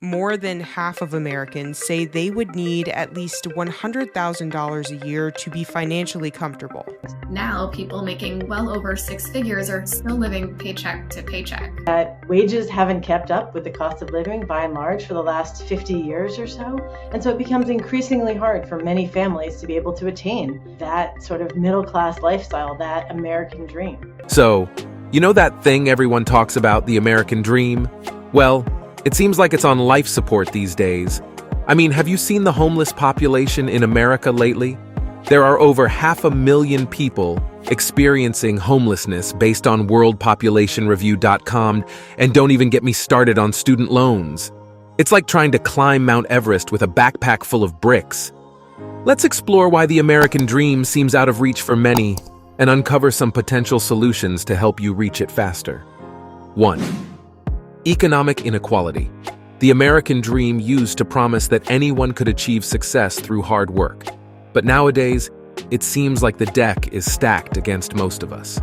more than half of Americans say they would need at least $100,000 a year to be financially comfortable. Now, people making well over six figures are still living paycheck to paycheck. That wages haven't kept up with the cost of living by and large for the last 50 years or so. And so it becomes increasingly hard for many families to be able to attain that sort of middle-class lifestyle, that American dream. So, you know that thing everyone talks about, the American dream? Well, it seems like it's on life support these days. I mean, have you seen the homeless population in America lately? There are over 500,000 people experiencing homelessness based on worldpopulationreview.com, and don't even get me started on student loans. It's like trying to climb Mount Everest with a backpack full of bricks. Let's explore why the American dream seems out of reach for many and uncover some potential solutions to help you reach it faster. 1. Economic inequality. The American dream used to promise that anyone could achieve success through hard work. But nowadays, it seems like the deck is stacked against most of us.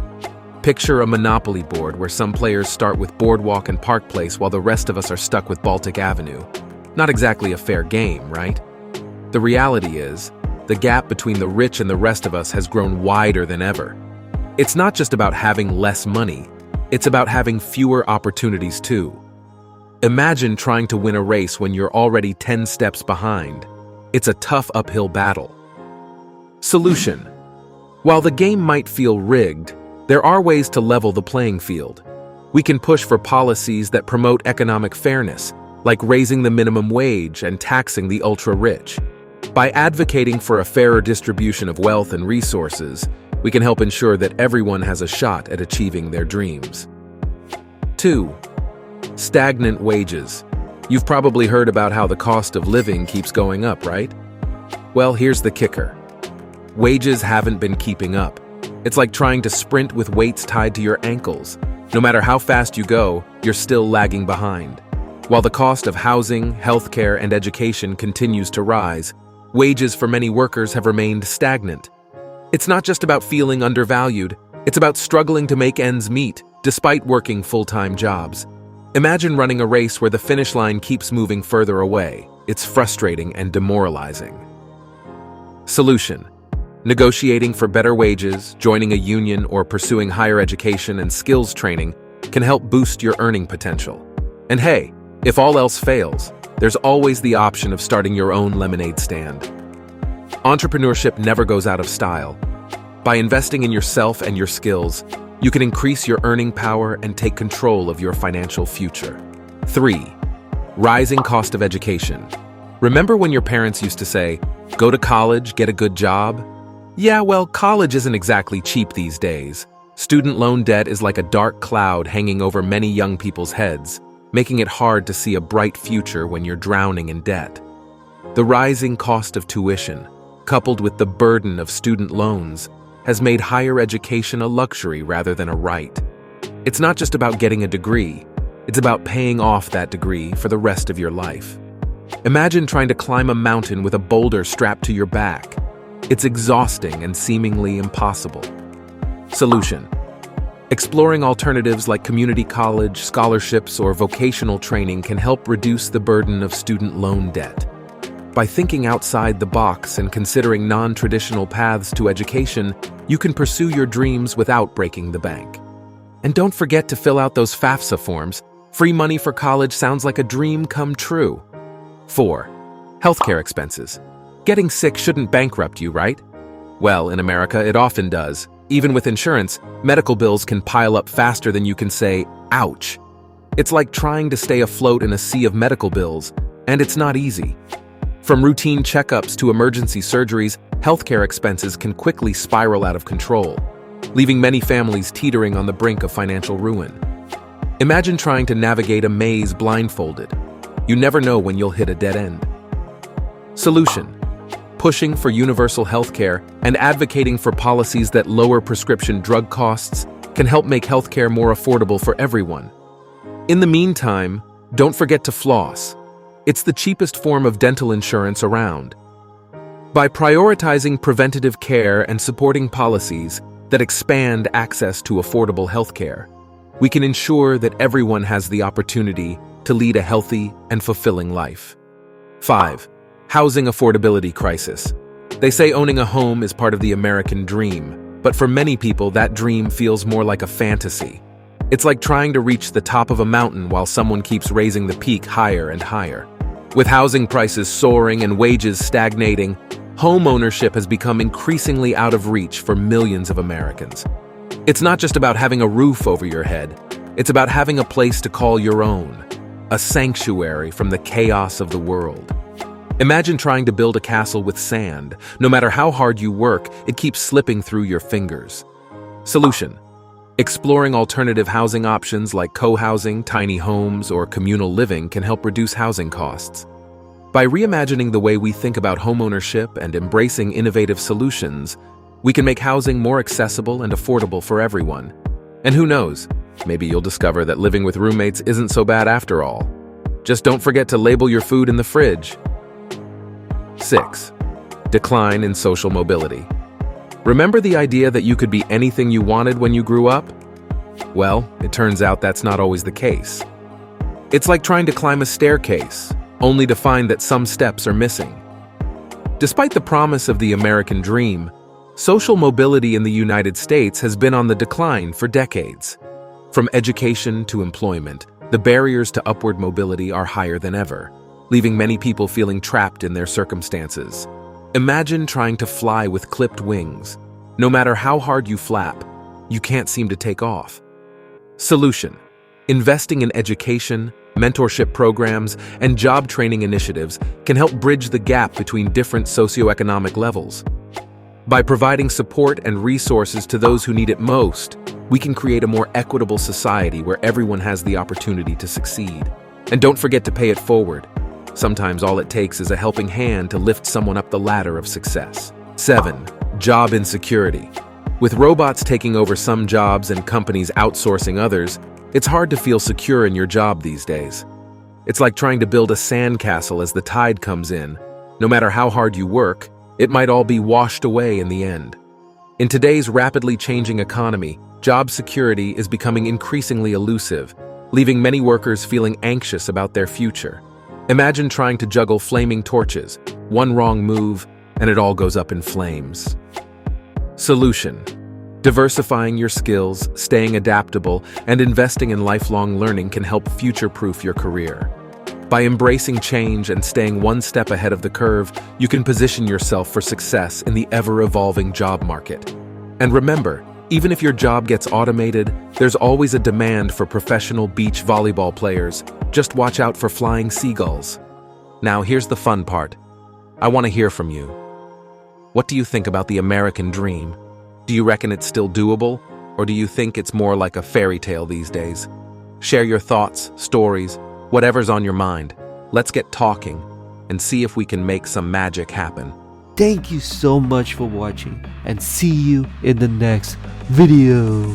Picture a Monopoly board where some players start with Boardwalk and Park Place while the rest of us are stuck with Baltic Avenue. Not exactly a fair game, right? The reality is, the gap between the rich and the rest of us has grown wider than ever. It's not just about having less money, it's about having fewer opportunities too. Imagine trying to win a race when you're already 10 steps behind. It's a tough uphill battle. Solution. While the game might feel rigged, there are ways to level the playing field. We can push for policies that promote economic fairness, like raising the minimum wage and taxing the ultra-rich. By advocating for a fairer distribution of wealth and resources, we can help ensure that everyone has a shot at achieving their dreams. 2. Stagnant wages. You've probably heard about how the cost of living keeps going up, right? Well, here's the kicker. Wages haven't been keeping up. It's like trying to sprint with weights tied to your ankles. No matter how fast you go, you're still lagging behind. While the cost of housing, healthcare, and education continues to rise, wages for many workers have remained stagnant. It's not just about feeling undervalued, it's about struggling to make ends meet, despite working full-time jobs. Imagine running a race where the finish line keeps moving further away. It's frustrating and demoralizing. Solution. Negotiating for better wages, joining a union, or pursuing higher education and skills training can help boost your earning potential. And hey, if all else fails, there's always the option of starting your own lemonade stand. Entrepreneurship never goes out of style. By investing in yourself and your skills, you can increase your earning power and take control of your financial future. 3. Rising cost of education. Remember when your parents used to say, "Go to college, get a good job"? Yeah, well, college isn't exactly cheap these days. Student loan debt is like a dark cloud hanging over many young people's heads, making it hard to see a bright future when you're drowning in debt. The rising cost of tuition, coupled with the burden of student loans, has made higher education a luxury rather than a right. It's not just about getting a degree, it's about paying off that degree for the rest of your life. Imagine trying to climb a mountain with a boulder strapped to your back. It's exhausting and seemingly impossible. Solution. Exploring alternatives like community college, scholarships, or vocational training can help reduce the burden of student loan debt. By thinking outside the box and considering non-traditional paths to education, you can pursue your dreams without breaking the bank. And don't forget to fill out those FAFSA forms. Free money for college sounds like a dream come true. 4. Healthcare expenses. Getting sick shouldn't bankrupt you, right? Well, in America, it often does. Even with insurance, medical bills can pile up faster than you can say, "Ouch." It's like trying to stay afloat in a sea of medical bills, and it's not easy. From routine checkups to emergency surgeries, healthcare expenses can quickly spiral out of control, leaving many families teetering on the brink of financial ruin. Imagine trying to navigate a maze blindfolded. You never know when you'll hit a dead end. Solution. Pushing for universal healthcare and advocating for policies that lower prescription drug costs can help make healthcare more affordable for everyone. In the meantime, don't forget to floss. It's the cheapest form of dental insurance around. By prioritizing preventative care and supporting policies that expand access to affordable healthcare, we can ensure that everyone has the opportunity to lead a healthy and fulfilling life. 5. Housing affordability crisis. They say owning a home is part of the American dream, but for many people that dream feels more like a fantasy. It's like trying to reach the top of a mountain while someone keeps raising the peak higher and higher. With housing prices soaring and wages stagnating, home ownership has become increasingly out of reach for millions of Americans. It's not just about having a roof over your head, it's about having a place to call your own, a sanctuary from the chaos of the world. Imagine trying to build a castle with sand. No matter how hard you work, it keeps slipping through your fingers. Solution: exploring alternative housing options like co-housing, tiny homes, or communal living can help reduce housing costs. By reimagining the way we think about homeownership and embracing innovative solutions, we can make housing more accessible and affordable for everyone. And who knows, maybe you'll discover that living with roommates isn't so bad after all. Just don't forget to label your food in the fridge. 6. Decline in social mobility. Remember the idea that you could be anything you wanted when you grew up? Well, it turns out that's not always the case. It's like trying to climb a staircase, only to find that some steps are missing. Despite the promise of the American dream, social mobility in the United States has been on the decline for decades. From education to employment, the barriers to upward mobility are higher than ever, leaving many people feeling trapped in their circumstances. Imagine trying to fly with clipped wings. No matter how hard you flap, you can't seem to take off. Solution: investing in education, mentorship programs, and job training initiatives can help bridge the gap between different socioeconomic levels. By providing support and resources to those who need it most, we can create a more equitable society where everyone has the opportunity to succeed. And don't forget to pay it forward. Sometimes all it takes is a helping hand to lift someone up the ladder of success. 7. Job insecurity. With robots taking over some jobs and companies outsourcing others, it's hard to feel secure in your job these days. It's like trying to build a sandcastle as the tide comes in. No matter how hard you work, it might all be washed away in the end. In today's rapidly changing economy, job security is becoming increasingly elusive, leaving many workers feeling anxious about their future. Imagine trying to juggle flaming torches. One wrong move, and it all goes up in flames. Solution: diversifying your skills, staying adaptable, and investing in lifelong learning can help future-proof your career. By embracing change and staying one step ahead of the curve, you can position yourself for success in the ever-evolving job market. And remember, even if your job gets automated, there's always a demand for professional beach volleyball players. Just watch out for flying seagulls. Now, here's the fun part. I want to hear from you. What do you think about the American dream? Do you reckon it's still doable, or do you think it's more like a fairy tale these days? Share your thoughts, stories, whatever's on your mind. Let's get talking and see if we can make some magic happen. Thank you so much for watching, and see you in the next video.